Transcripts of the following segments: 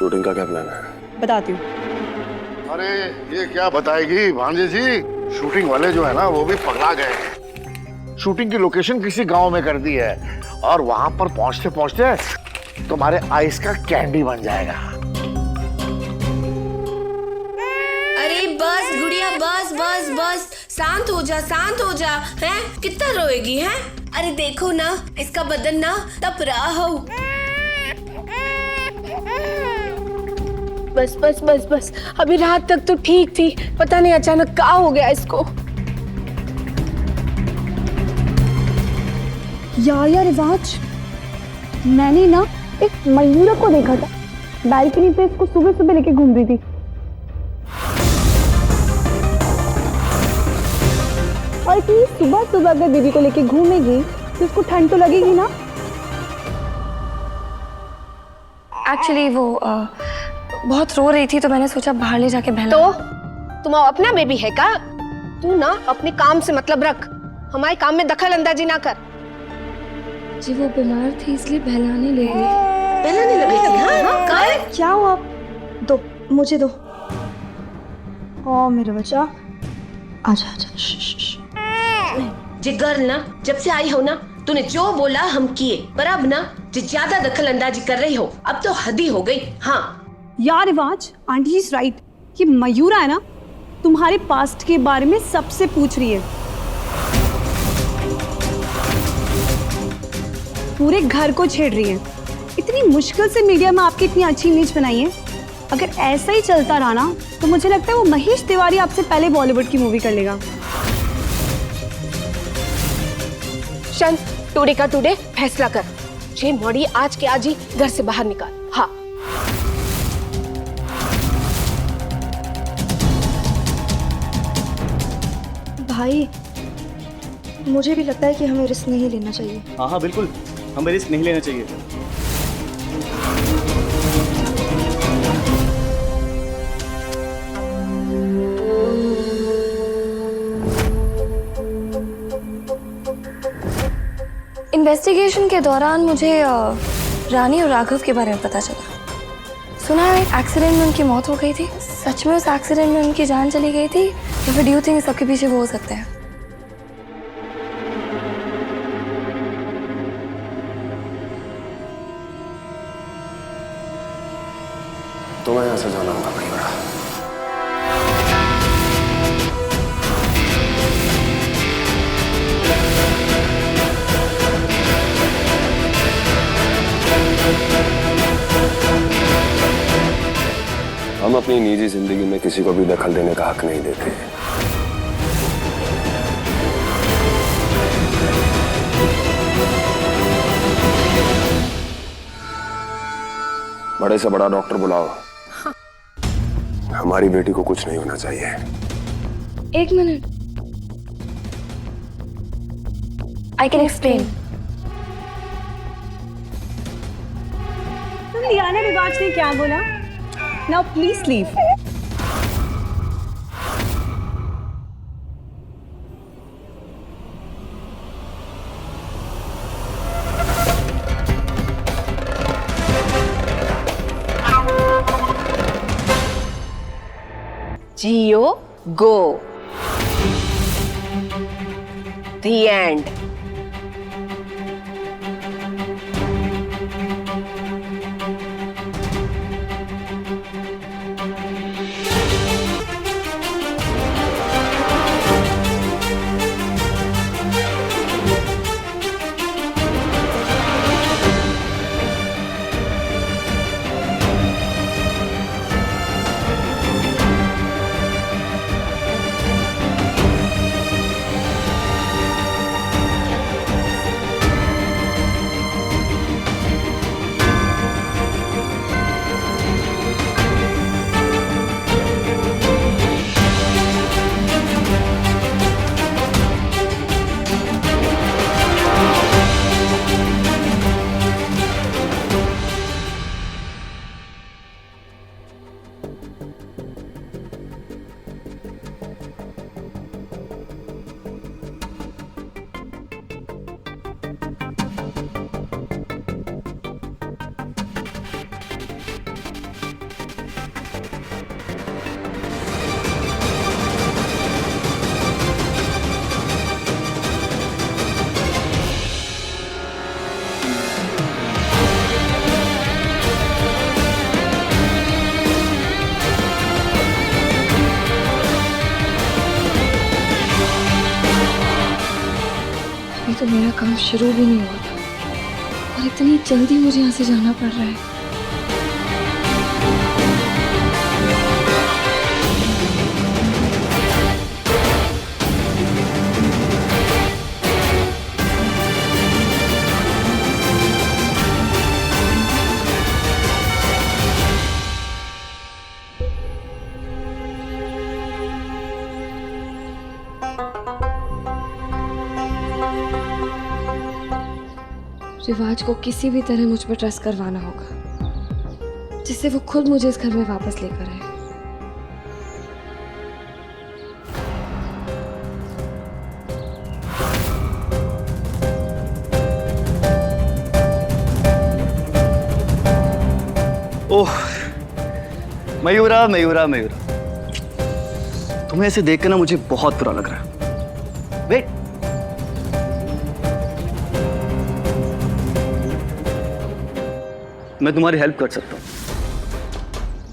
Shooting का क्या plan है? बताती हूँ। अरे ये क्या बताएगी भांजे जी, शूटिंग वाले जो है ना वो भी पगला गए हैं। शूटिंग की लोकेशन किसी गांव में कर दी है और वहां पर पहुंचते पहुंचते तुम्हारे आइस का कैंडी बन जाएगा। अरे बस गुड़िया, बस बस बस, शांत हो जा हैं? कितना रोएगी हैं? अरे देखो ना, इसका बदन ना तप रहा हो। बस बस बस बस, अभी रात तक तो ठीक थी, पता नहीं अचानक क्या हो गया इसको। यार रिवाज, मैंने ना एक मयूरा को देखा था, बालकनी पे इसको सुबह सुबह लेके घूम रही थी। और कि सुबह सुबह अगर दीदी को लेके घूमेगी तो इसको ठंड तो लगेगी ना। एक्चुअली वो बहुत रो रही थी तो मैंने सोचा बाहर ले जाके बहला। तो तुम अपना बेबी है का? तू ना अपने काम से मतलब रख, हमारे काम में दखल अंदाजी ना कर। जी वो बीमार थी इसलिए बहलाने ले गई। बहलाने लगी थी? हाँ हाँ, क्या हुआ? दो, मुझे दो। ओ मेरा बच्चा, आजा आजा। जिगर ना, जब से आई हो ना तूने जो बोला हम किए, पर अब ना जो ज्यादा दखल अंदाजी कर रही हो, अब तो हद ही हो गई। हाँ यार रिवाज, आंटी इज राइट कि मयूरा है ना तुम्हारे पास्ट के बारे में सबसे पूछ रही है, पूरे घर को छेड़ रही है। इतनी मुश्किल से मीडिया में आपकी इतनी अच्छी इमेज बनाई है, अगर ऐसा ही चलता रहा ना तो मुझे लगता है वो महेश तिवारी आपसे पहले बॉलीवुड की मूवी कर लेगा। शन, टुडे का टुडे फैसला कर, जे मॉडी आज के आज ही घर से बाहर निकाल। हाँ भाई, मुझे भी लगता है कि हमें रिस्क नहीं लेना चाहिए। हाँ हाँ बिल्कुल, हमें रिस्क नहीं लेना चाहिए। इन्वेस्टिगेशन के दौरान मुझे रानी और राघव के बारे में पता चला। सुना है एक एक्सीडेंट में उनकी मौत हो गई थी। सच में उस एक्सीडेंट में उनकी जान चली गई थी या फिर डू यू थिंक सबके पीछे वो हो सकते हैं? तुम्हें यहाँ से जाना होगा मयूरा। हम अपनी निजी जिंदगी में किसी को भी दखल देने का हक नहीं देते। बड़े से बड़ा डॉक्टर बुलाओ। हमारी बेटी को कुछ नहीं होना चाहिए। एक मिनट, आई कैन एक्सप्लेन। लियाना रिवाज ने क्या बोला? Now please leave. Jio go. The end. तो मेरा काम शुरू भी नहीं हुआ था और इतनी जल्दी मुझे यहाँ से जाना पड़ रहा है। रिवाज को किसी भी तरह मुझ पर ट्रस्ट करवाना होगा, जिससे वो खुद मुझे इस घर में वापस लेकर आए। ओह मयूरा मयूरा मयूरा, तुम्हें ऐसे देखकर ना मुझे बहुत बुरा लग रहा है। वेट, मैं तुम्हारी हेल्प कर सकता हूं।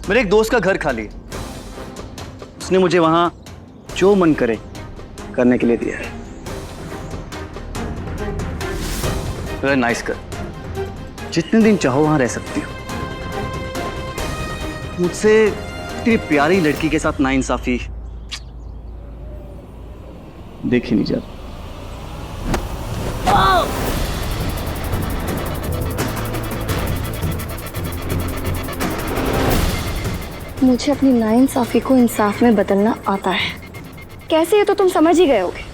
मेरे एक दोस्त का घर खाली है, उसने मुझे वहां जो मन करे करने के लिए दिया है। वेरी नाइस कर, जितने दिन चाहो वहां रह सकती हो। मुझसे इतनी प्यारी लड़की के साथ नाइंसाफी देखी नहीं जाती। मुझे अपनी नाइंसाफी को इंसाफ में बदलना आता है। कैसे, ये तो तुम समझ ही गए होगे।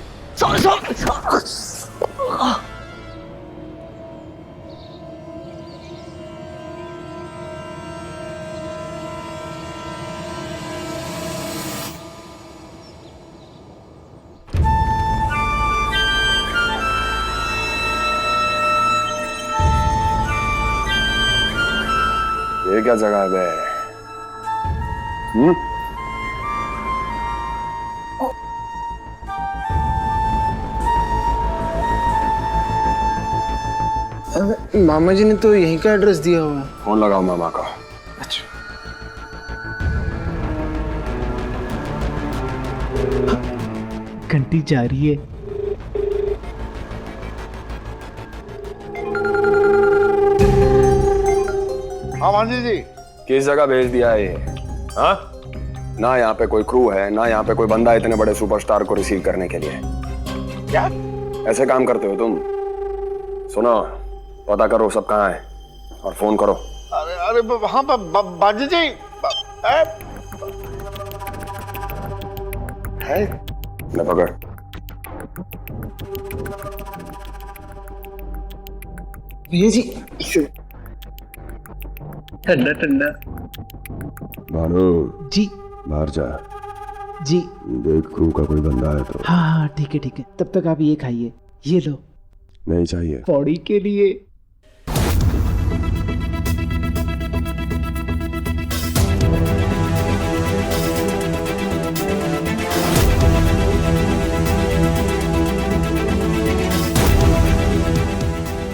ये क्या जगह है बे? मामा जी ने तो यहीं का एड्रेस दिया हुआ है। फोन लगाओ मामा का। अच्छा, घंटी जा रही है। हाँ भांजे जी। किस जगह भेज दिया है ये? हाँ, ना यहाँ पे कोई क्रू है, ना यहाँ पे कोई बंदा है इतने बड़े सुपरस्टार को रिसीव करने के लिए। क्या ऐसे काम करते हो तुम? सुनो, पता करो सब कहाँ है और फोन करो। अरे अरे हाँ भांजे जी है ले पकड़। भैया जी ठंडा ठंडा। भानु जी बाहर जा, जी। देख क्रू का कोई बंदा है तो। हाँ हाँ ठीक है ठीक है, तब तक आप ये खाइए, ये लो नहीं चाहिए। पौड़ी के लिए।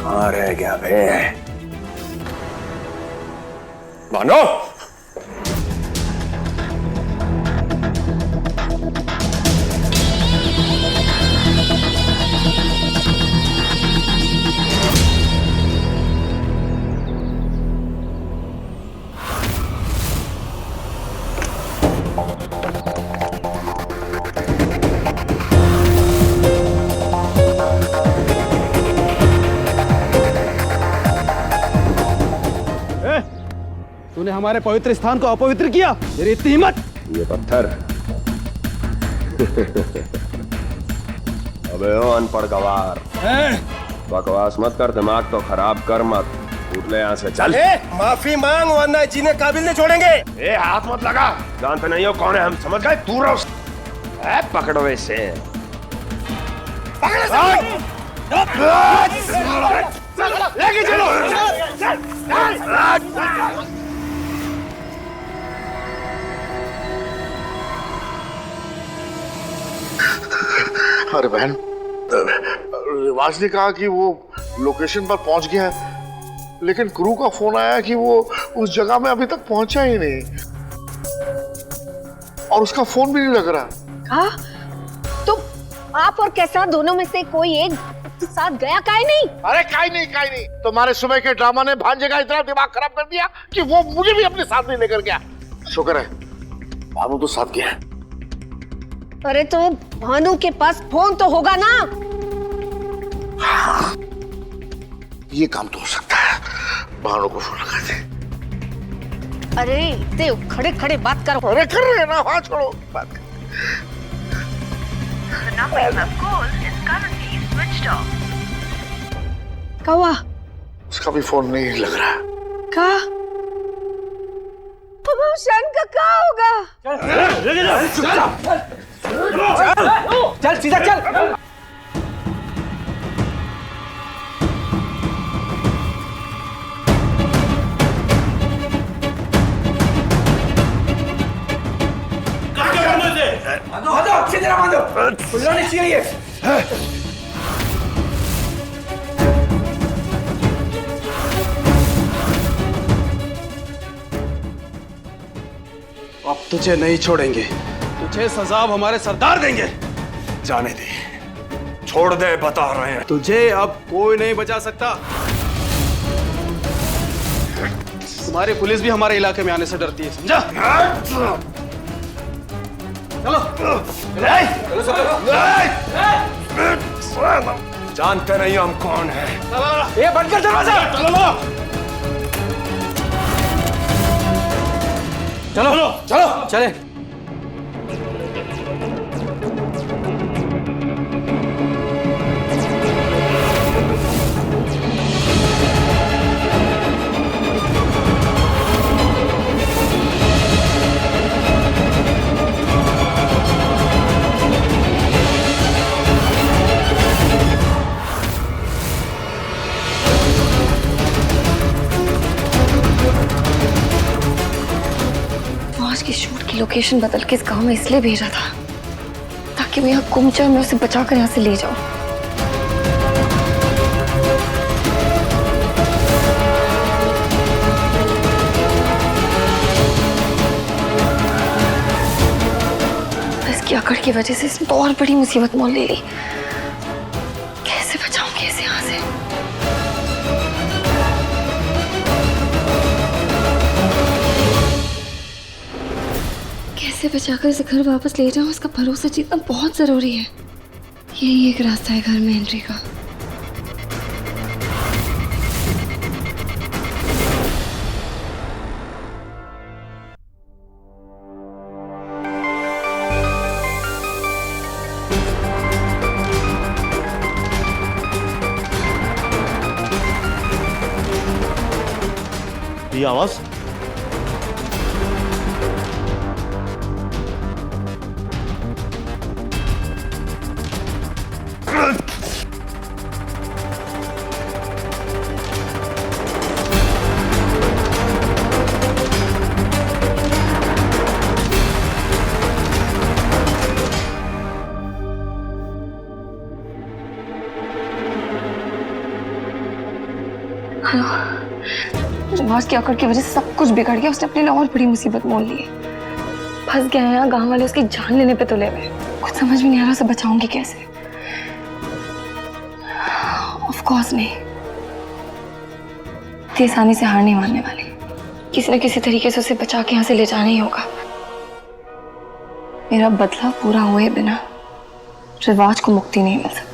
कहाँ रह गया बे? भानु तूने हमारे पवित्र स्थान को अपवित्र किया, तेरी इतनी हिम्मत? ये पत्थर अबे ओ अनपढ़ गवार, बकवास मत कर, दिमाग तो खराब कर मत। उठ ले यहाँ से, चल। माफी मांग वरना जिन्हें काबिल नहीं छोड़ेंगे। ए हाथ मत लगा, जानते नहीं हो कौन है हम, समझ गए? दूर रहो। पकड़ो इसे। लेके चलो। अरे बहन, रिवाज ने कहा कि वो लोकेशन पर पहुंच गया है, लेकिन क्रू का फोन आया कि वो उस जगह में अभी तक पहुंचा ही नहीं और उसका फोन भी नहीं लग रहा। हाँ, तो आप और कैसा दोनों में से कोई एक साथ गया काहे नहीं? अरे काहे नहीं तुम्हारे सुबह के ड्रामा ने भांजे का इतना दिमाग खराब कर दिया कि वो मुझे भी अपने साथ नहीं लेकर गया। शुक्र है भानु तो साथ गया। अरे तो भानु के पास फोन तो होगा ना? हाँ, ये काम तो हो सकता है, भानु को फोन लगा दे। अरे देव खड़े खड़े बात करो। अरे कर रहे हैं ना, हाँ छोड़ो बात कर। क्या हुआ? उसका भी फोन नहीं लग रहा। क्या? शंकर का होगा? चल सीधा चल। अच्छी तरह बांधो, खुलना नहीं चाहिए। अब तुझे नहीं छोड़ेंगे, तुझे सजा हमारे सरदार देंगे। जाने दे, छोड़ दे, बता रहे हैं तुझे अब कोई नहीं बचा सकता। तुम्हारी पुलिस भी हमारे इलाके में आने से डरती है, समझा? चलो जानते नहीं हम कौन है। ये बंद कर दरवाजा। चलो चलो चले। आज की शूट की लोकेशन बदल के इस गांव में इसलिए भेजा था ताकि मैं यहाँ गुम जाऊं, मैं उसे बचाकर यहाँ से ले जाऊं। इसकी अकड़ की वजह से इसने तो और बड़ी मुसीबत मोल ले ली। कैसे बचाऊंगी इसे यहाँ से? कैसे बचाकर इसे घर वापस ले जाऊं, इसका भरोसा जीतना बहुत जरूरी है। यही एक रास्ता है घर में एंट्री का। ये आवाज रिवाज की अकड़ की वजह से सब कुछ बिगड़ गया। उसने अपने लिए और बड़ी मुसीबत मोल ली। फंस गया है यहाँ, गांव वाले उसकी जान लेने पे तुले हुए। कुछ समझ में नहीं आ रहा, उसे बचाऊंगी कैसे? ऑफ कोर्स नहीं, इतनी आसानी से हार नहीं मानने वाली। किसी न किसी तरीके से उसे बचा के यहाँ से ले जाना ही होगा। मेरा बदला पूरा हुए बिना रिवाज को मुक्ति नहीं मिल सकती।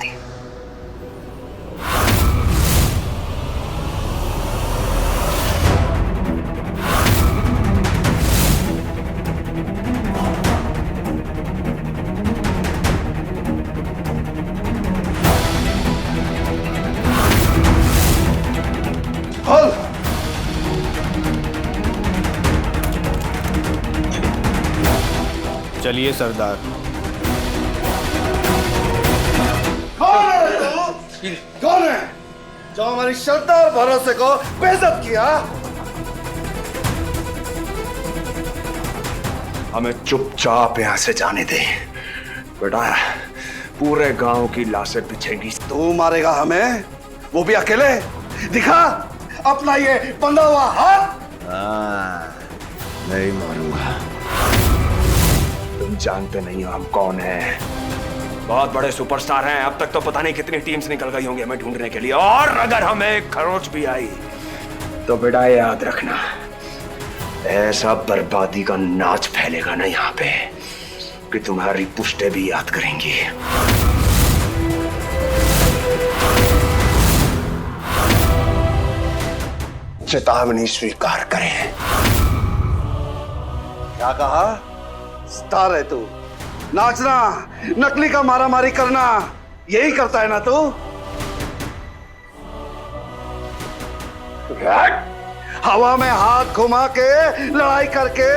चलिए सरदार। कौन है जो हमारी श्रद्धा और भरोसे को बेइज्जत किया? हमें चुपचाप यहाँ से जाने दे बेटा, पूरे गांव की लाशें बिछेंगी। तू मारेगा हमें, वो भी अकेले? दिखा अपना ये बंधा हुआ हाथ। नहीं मारूंगा, तुम जानते नहीं हो हम कौन हैं। बहुत बड़े सुपरस्टार हैं। अब तक तो पता नहीं कितनी टीम्स निकल गई होंगी हमें ढूंढने के लिए, और अगर हमें खरोच भी आई तो बेटा याद रखना, ऐसा बर्बादी का नाच फैलेगा ना यहाँ पे कि तुम्हारी पुश्ते भी याद करेंगी। चेतावनी स्वीकार करें। क्या कहा? स्टार है तू, नाचना, नकली का मारा मारी करना, यही करता है ना तू? हवा में हाथ घुमा के लड़ाई करके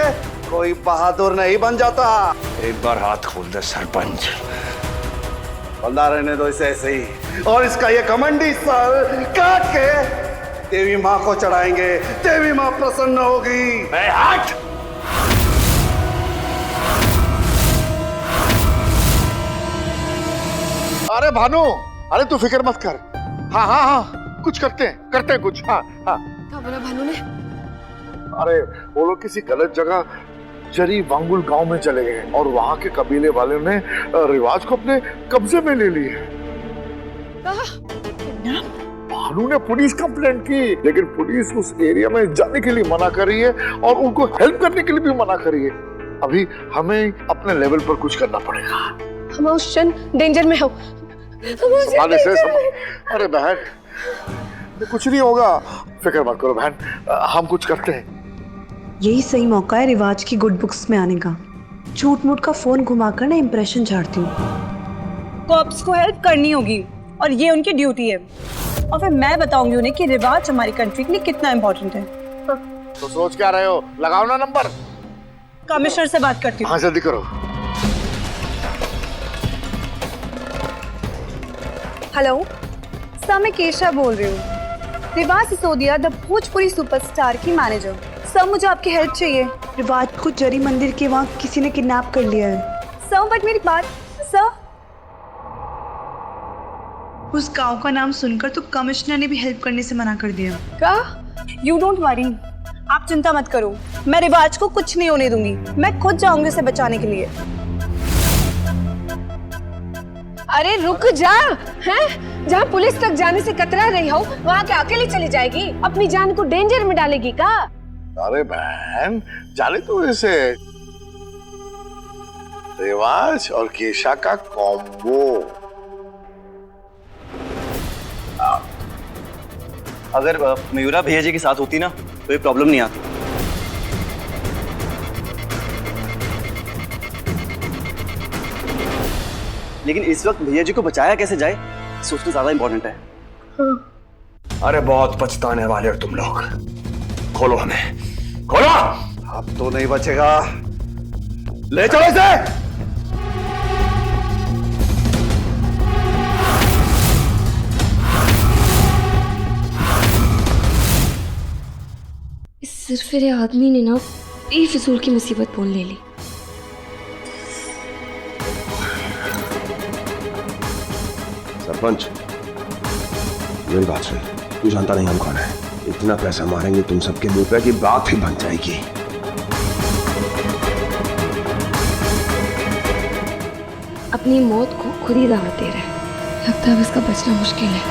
कोई बहादुर नहीं बन जाता। एक बार हाथ खोल दे सरपंच। बंदा रहने दो इसे ऐसे ही, और इसका ये घमंडी सर काट के देवी माँ को चढ़ाएंगे। देवी माँ प्रसन्न होगी। हट! अरे भानु, अरे तू फिक्र मत कर। हाँ हाँ हाँ, कुछ करते हैं कुछ। हाँ हाँ। क्या बोला भानु ने? अरे वो लोग किसी गलत जगह जरी वांगुल गांव में चले गए और वहां के कबीले वाले ने रिवाज को अपने कब्जे में ले लिए। भानु ने पुलिस कंप्लेंट की, लेकिन पुलिस उस एरिया में जाने के लिए मना कर रही है और उनको हेल्प करने के लिए भी मना कर रही है। अभी हमें अपने लेवल पर कुछ करना पड़ेगा। हम उस क्षण डेंजर में हो। अरे बहन, कुछ नहीं होगा, फिक्र मत करो बहन, हम कुछ करते हैं। यही सही मौका है रिवाज की गुड बुक्स में आने का। झूठ मूठ का फोन घुमाकर ना इंप्रेशन झाड़ती हूँ। कॉप्स को हेल्प करनी होगी और ये उनकी ड्यूटी है, और फिर मैं बताऊंगी उन्हें कि रिवाज हमारी कंट्री के लिए कितना इम्पोर्टेंट है। तो सोच क्या रहे हो? लगाओ ना नंबर। कमिश्नर से बात करती हूँ। हाँ जल्दी करो। हेलो सर, मैं केशा बोल रही हूँ, रिवाज सिसोदिया द भोजपुरी सुपरस्टार की मैनेजर। सर मुझे आपकी हेल्प चाहिए। रिवाज को जरी मंदिर के वहाँ किसी ने किडनैप कर लिया है। सर बट मेरी बात, सर उस गांव का नाम सुनकर तो कमिश्नर ने भी हेल्प करने से मना कर दिया। क्या? यू डोंट वरी, आप चिंता मत करो, मैं रिवाज को कुछ नहीं होने दूंगी। मैं खुद जाऊंगी उसे बचाने के लिए। अरे रुक जा, हैं? जहाँ पुलिस तक जाने से कतरा रही हो, वहाँ क्या अकेली चली जाएगी? अपनी जान को डेंजर में डालेगी का? अरे बहन, जाने तो इसे। रिवाज और केशा का कॉम्बो। अगर मयूरा भैया जी के साथ होती ना तो ये प्रॉब्लम नहीं आती। लेकिन इस वक्त भैया जी को बचाया कैसे जाए सोचना ज्यादा इंपॉर्टेंट है। अरे बहुत पछताने वाले हो तुम लोग। खोलो हमें, खोलो। अब तो नहीं बचेगा, ले चलो इसे। इस सिरफिरे आदमी ने ना बेफिजूल की मुसीबत बोल ले ली। सरपंच मेरी बात सुन, तू जानता नहीं हम कौन है। इतना पैसा मारेंगे तुम सबके मुंह पे कि बात ही बन जाएगी। अपनी मौत को खुद ही दावत दे रहा है। लगता है अब इसका बचना मुश्किल है।